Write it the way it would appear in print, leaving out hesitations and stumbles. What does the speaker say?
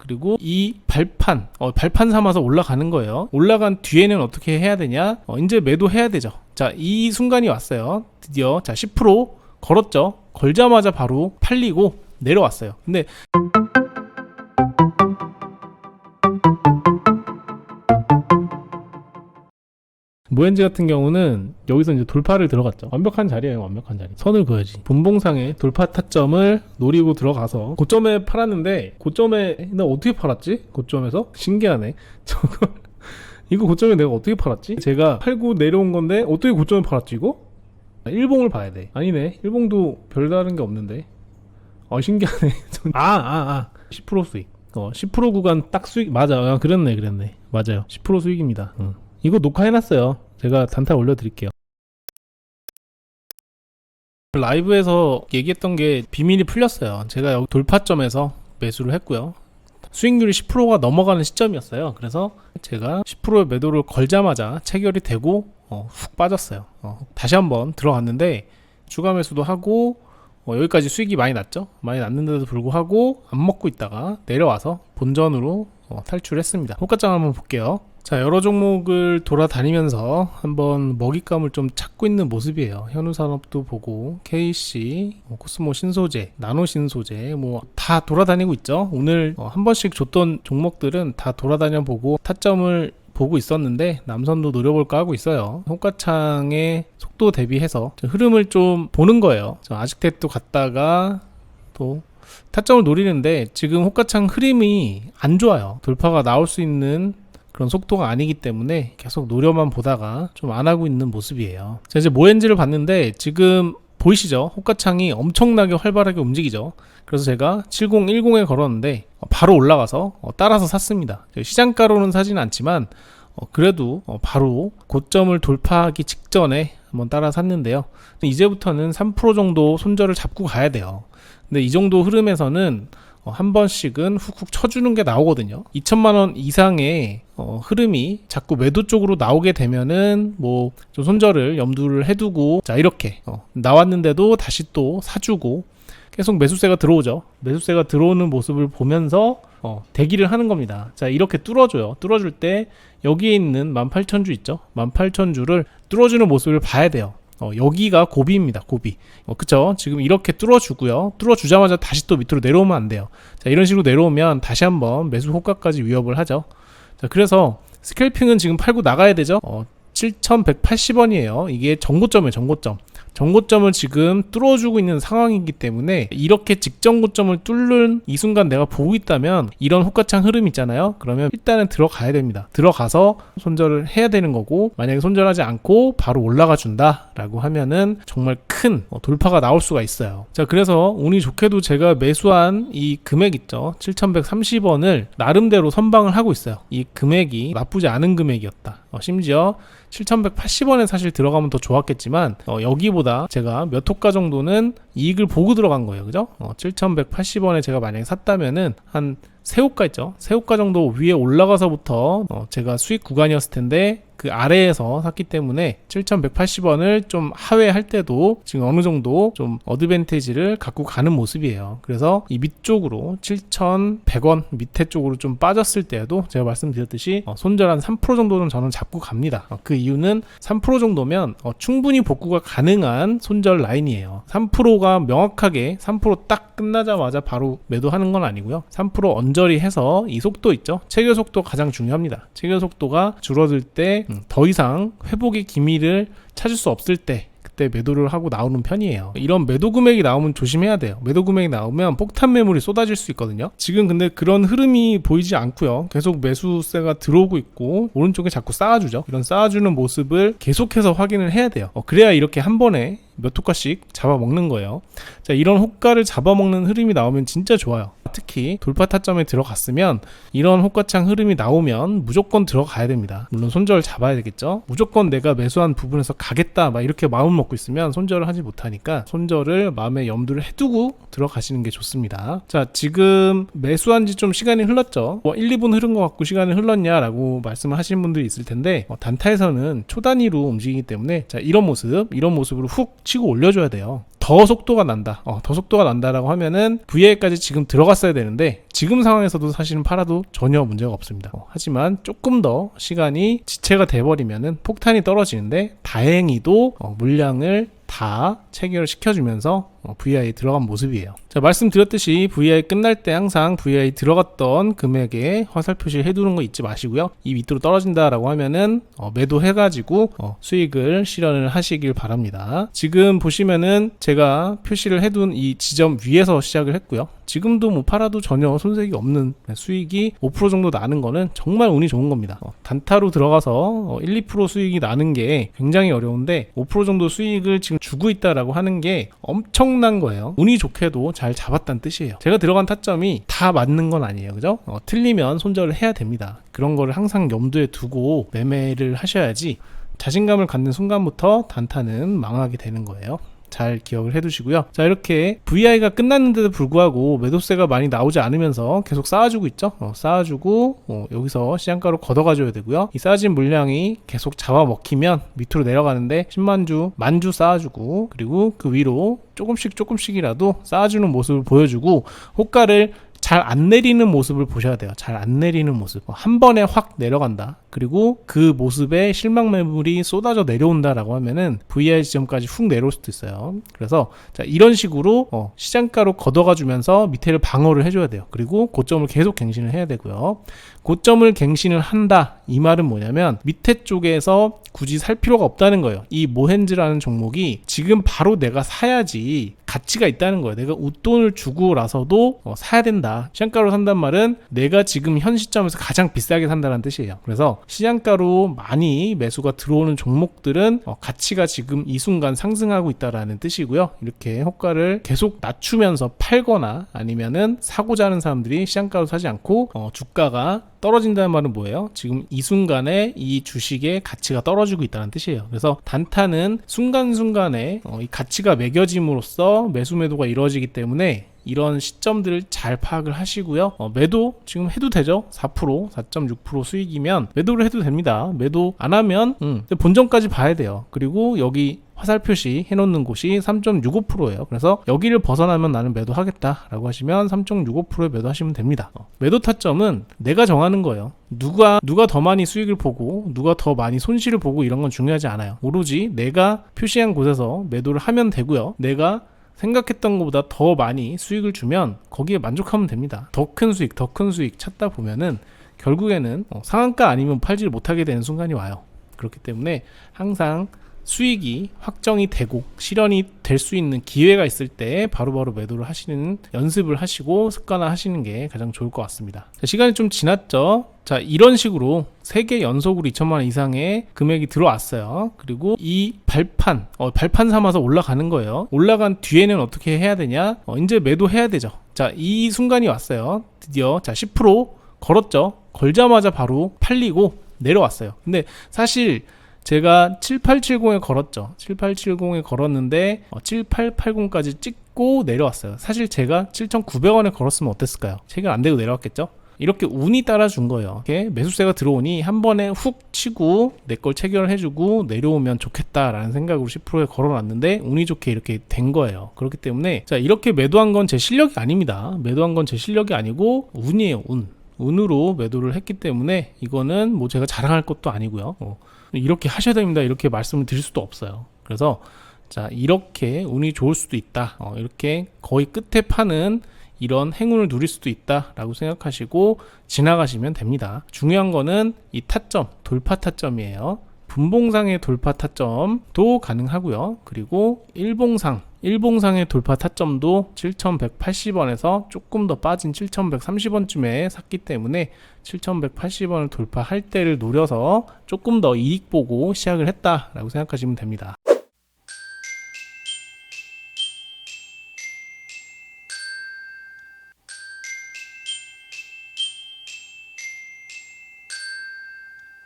그리고 이 발판 발판 삼아서 올라가는 거예요. 올라간 뒤에는 어떻게 해야 되냐, 이제 매도해야 되죠. 자, 이 순간이 왔어요. 드디어. 자, 10% 걸었죠. 걸자마자 바로 팔리고 내려왔어요. 근데 모엔지 같은 경우는 여기서 이제 돌파를 들어갔죠. 완벽한 자리예요. 완벽한 자리. 선을 그어야지. 분봉상의 돌파 타점을 노리고 들어가서 고점에 팔았는데, 고점에 나 어떻게 팔았지? 고점에서? 신기하네. 저거 이거 고점에 내가 어떻게 팔았지? 제가 팔고 내려온 건데 어떻게 고점에 팔았지 이거? 일봉을 봐야 돼. 아니네. 일봉도 별다른 게 없는데. 신기하네. 10% 수익. 10% 구간 딱 수익. 맞아. 그랬네. 맞아요. 10% 수익입니다. 이거 녹화해놨어요. 제가 단타 올려드릴게요. 라이브에서 얘기했던 게 비밀이 풀렸어요. 제가 여기 돌파점에서 매수를 했고요. 수익률이 10%가 넘어가는 시점이었어요. 그래서 제가 10%의 매도를 걸자마자 체결이 되고 훅 빠졌어요. 다시 한번 들어갔는데 추가 매수도 하고 여기까지 수익이 많이 났죠. 많이 났는데도 불구하고 안 먹고 있다가 내려와서 본전으로 탈출했습니다. 호가장 한번 볼게요. 자, 여러 종목을 돌아다니면서 한번 먹잇감을 좀 찾고 있는 모습이에요. 현우산업도 보고, KC, 코스모 신소재, 나노 신소재, 다 돌아다니고 있죠. 오늘 한 번씩 줬던 종목들은 다 돌아다녀 보고 타점을 보고 있었는데 남선도 노려볼까 하고 있어요. 호가창의 속도 대비해서 흐름을 좀 보는 거예요. 아직텍도 갔다가 또 타점을 노리는데 지금 호가창 흐름이 안 좋아요. 돌파가 나올 수 있는 그런 속도가 아니기 때문에 계속 노려만 보다가 좀 안 하고 있는 모습이에요. 자, 이제 모엔지를 봤는데 지금 보이시죠? 호가창이 엄청나게 활발하게 움직이죠. 그래서 제가 7010에 걸었는데 바로 올라가서 따라서 샀습니다. 시장가로는 사지는 않지만 그래도 바로 고점을 돌파하기 직전에 한번 따라 샀는데요. 이제부터는 3% 정도 손절을 잡고 가야 돼요. 근데 이 정도 흐름에서는 한 번씩은 훅훅 쳐주는 게 나오거든요. 2천만원 이상의 흐름이 자꾸 매도 쪽으로 나오게 되면은 좀 손절을 염두를 해두고, 자, 이렇게 나왔는데도 다시 또 사주고 계속 매수세가 들어오죠. 매수세가 들어오는 모습을 보면서 대기를 하는 겁니다. 자, 이렇게 뚫어줘요. 뚫어줄 때 여기에 있는 18,000주 있죠. 18,000주를 뚫어주는 모습을 봐야 돼요. 여기가 고비입니다. 고비. 그쵸? 지금 이렇게 뚫어주고요. 뚫어주자마자 다시 또 밑으로 내려오면 안 돼요. 자, 이런 식으로 내려오면 다시 한번 매수 호가까지 위협을 하죠. 자, 그래서 스캘핑은 지금 팔고 나가야 되죠. 7,180원이에요. 이게 정고점이에요. 정고점을 지금 뚫어주고 있는 상황이기 때문에 이렇게 직전 고점을 뚫는 이 순간 내가 보고 있다면 이런 호가창 흐름 있잖아요. 그러면 일단은 들어가야 됩니다. 들어가서 손절을 해야 되는 거고, 만약에 손절하지 않고 바로 올라가 준다 라고 하면은 정말 큰 돌파가 나올 수가 있어요. 자, 그래서 운이 좋게도 제가 매수한 이 금액 있죠. 7,130원을 나름대로 선방을 하고 있어요. 이 금액이 나쁘지 않은 금액이었다. 심지어 7,180원에 사실 들어가면 더 좋았겠지만 여기보다 제가 몇 호가 정도는 이익을 보고 들어간 거예요. 그죠? 7,180원에 제가 만약에 샀다면은 한 세 호가 있죠. 세 호가 정도 위에 올라가서부터 제가 수익 구간이었을 텐데 그 아래에서 샀기 때문에 7,180원을 좀 하회할 때도 지금 어느 정도 좀 어드밴티지를 갖고 가는 모습이에요. 그래서 이 밑쪽으로 7,100원 밑에 쪽으로 좀 빠졌을 때에도 제가 말씀드렸듯이 손절 한 3% 정도는 저는 잡고 갑니다. 그 이유는 3% 정도면 충분히 복구가 가능한 손절 라인이에요. 3%가 명확하게 3% 딱 끝나자마자 바로 매도하는 건 아니고요. 3% 언저리 해서 이 속도 있죠. 체결 속도 가장 중요합니다. 체결 속도가 줄어들 때 더 이상 회복의 기미를 찾을 수 없을 때 그때 매도를 하고 나오는 편이에요. 이런 매도 금액이 나오면 조심해야 돼요. 매도 금액이 나오면 폭탄 매물이 쏟아질 수 있거든요. 지금 근데 그런 흐름이 보이지 않고요. 계속 매수세가 들어오고 있고 오른쪽에 자꾸 쌓아주죠. 이런 쌓아주는 모습을 계속해서 확인을 해야 돼요. 그래야 이렇게 한 번에 몇 호가씩 잡아먹는 거예요. 자, 이런 호가를 잡아먹는 흐름이 나오면 진짜 좋아요. 특히 돌파 타점에 들어갔으면 이런 호가창 흐름이 나오면 무조건 들어가야 됩니다. 물론 손절을 잡아야 되겠죠. 무조건 내가 매수한 부분에서 가겠다 막 이렇게 마음 먹고 있으면 손절을 하지 못하니까 손절을 마음에 염두를 해두고 들어가시는 게 좋습니다. 자, 지금 매수한 지 좀 시간이 흘렀죠. 1, 2분 흐른 것 같고 시간이 흘렀냐라고 말씀을 하시는 분들이 있을 텐데 단타에서는 초 단위로 움직이기 때문에 자, 이런 모습으로 훅 치고 올려줘야 돼요. 더 속도가 난다. 더 속도가 난다라고 하면은 VI까지 지금 들어갔어야 되는데 지금 상황에서도 사실은 팔아도 전혀 문제가 없습니다. 하지만 조금 더 시간이 지체가 돼버리면은 폭탄이 떨어지는데 다행히도 물량을 다 체결을 시켜주면서 VI 들어간 모습이에요. 자, 말씀드렸듯이 VI 끝날 때 항상 VI 들어갔던 금액에 화살표시 해두는 거 잊지 마시고요. 이 밑으로 떨어진다라고 하면은 매도해가지고 수익을 실현을 하시길 바랍니다. 지금 보시면은 제가 표시를 해둔 이 지점 위에서 시작을 했고요. 지금도 뭐 팔아도 전혀 손색이 없는 수익이 5% 정도 나는 거는 정말 운이 좋은 겁니다. 단타로 들어가서 1, 2% 수익이 나는 게 굉장히 어려운데 5% 정도 수익을 지금 주고 있다라고 하는 게 엄청난 거예요. 운이 좋게도 잘 잡았다는 뜻이에요. 제가 들어간 타점이 다 맞는 건 아니에요. 그죠? 틀리면 손절을 해야 됩니다. 그런 거를 항상 염두에 두고 매매를 하셔야지 자신감을 갖는 순간부터 단타는 망하게 되는 거예요. 잘 기억을 해두시고요. 자, 이렇게 VI가 끝났는데도 불구하고 매도세가 많이 나오지 않으면서 계속 쌓아주고 있죠. 쌓아주고 여기서 시장가로 걷어가줘야 되고요. 이 쌓아진 물량이 계속 잡아먹히면 밑으로 내려가는데 10만주, 만주 쌓아주고 그리고 그 위로 조금씩이라도 쌓아주는 모습을 보여주고 호가를 잘 안 내리는 모습을 보셔야 돼요. 잘 안 내리는 모습. 한 번에 확 내려간다. 그리고 그 모습에 실망 매물이 쏟아져 내려온다라고 하면은 VI 지점까지 훅 내려올 수도 있어요. 그래서 자, 이런 식으로 시장가로 걷어가 주면서 밑에를 방어를 해줘야 돼요. 그리고 고점을 계속 갱신을 해야 되고요. 고점을 갱신을 한다. 이 말은 뭐냐면 밑에 쪽에서 굳이 살 필요가 없다는 거예요. 이 모헨즈라는 종목이 지금 바로 내가 사야지 가치가 있다는 거예요. 내가 웃돈을 주고라서도 사야 된다. 시장가로 산단 말은 내가 지금 현 시점에서 가장 비싸게 산다는 뜻이에요. 그래서 시장가로 많이 매수가 들어오는 종목들은 가치가 지금 이 순간 상승하고 있다라는 뜻이고요. 이렇게 호가를 계속 낮추면서 팔거나 아니면은 사고자 하는 사람들이 시장가로 사지 않고 주가가 떨어진다는 말은 뭐예요? 지금 이 순간에 이 주식의 가치가 떨어지고 있다는 뜻이에요. 그래서 단타는 순간순간에 이 가치가 매겨짐으로써 매수 매도가 이루어지기 때문에 이런 시점들을 잘 파악을 하시고요. 매도 지금 해도 되죠? 4%, 4.6% 수익이면 매도를 해도 됩니다. 매도 안 하면 본전까지 봐야 돼요. 그리고 여기 화살 표시 해놓는 곳이 3.65%예요. 그래서 여기를 벗어나면 나는 매도하겠다라고 하시면 3.65%에 매도하시면 됩니다. 매도 타점은 내가 정하는 거예요. 누가 더 많이 수익을 보고 누가 더 많이 손실을 보고 이런 건 중요하지 않아요. 오로지 내가 표시한 곳에서 매도를 하면 되고요. 내가 생각했던 것보다 더 많이 수익을 주면 거기에 만족하면 됩니다. 더 큰 수익 찾다 보면은 결국에는 상한가 아니면 팔지를 못하게 되는 순간이 와요. 그렇기 때문에 항상 수익이 확정이 되고 실현이 될 수 있는 기회가 있을 때 바로바로 매도를 하시는 연습을 하시고 습관화 하시는 게 가장 좋을 것 같습니다. 자, 시간이 좀 지났죠. 자, 이런 식으로 3개 연속으로 2천만 원 이상의 금액이 들어왔어요. 그리고 이 발판 삼아서 올라가는 거예요. 올라간 뒤에는 어떻게 해야 되냐? 이제 매도해야 되죠. 자, 이 순간이 왔어요. 드디어 자 10% 걸었죠. 걸자마자 바로 팔리고 내려왔어요. 근데 사실 제가 7870에 걸었죠. 7870에 걸었는데 7880까지 찍고 내려왔어요. 사실 제가 7,900원에 걸었으면 어땠을까요? 체결 안 되고 내려왔겠죠? 이렇게 운이 따라준 거예요. 이렇게 매수세가 들어오니 한 번에 훅 치고 내 걸 체결을 해주고 내려오면 좋겠다라는 생각으로 10%에 걸어놨는데 운이 좋게 이렇게 된 거예요. 그렇기 때문에 자, 이렇게 매도한 건 제 실력이 아닙니다. 매도한 건 제 실력이 아니고 운이에요. 운으로 매도를 했기 때문에 이거는 뭐 제가 자랑할 것도 아니고요. 이렇게 하셔야 됩니다. 이렇게 말씀을 드릴 수도 없어요. 그래서 자, 이렇게 운이 좋을 수도 있다. 이렇게 거의 끝에 파는 이런 행운을 누릴 수도 있다라고 생각하시고 지나가시면 됩니다. 중요한 거는 이 타점, 돌파 타점이에요. 분봉상의 돌파 타점도 가능하고요. 그리고 일봉상의 돌파 타점도 7,180원에서 조금 더 빠진 7,130원쯤에 샀기 때문에 7,180원을 돌파할 때를 노려서 조금 더 이익 보고 시작을 했다라고 생각하시면 됩니다.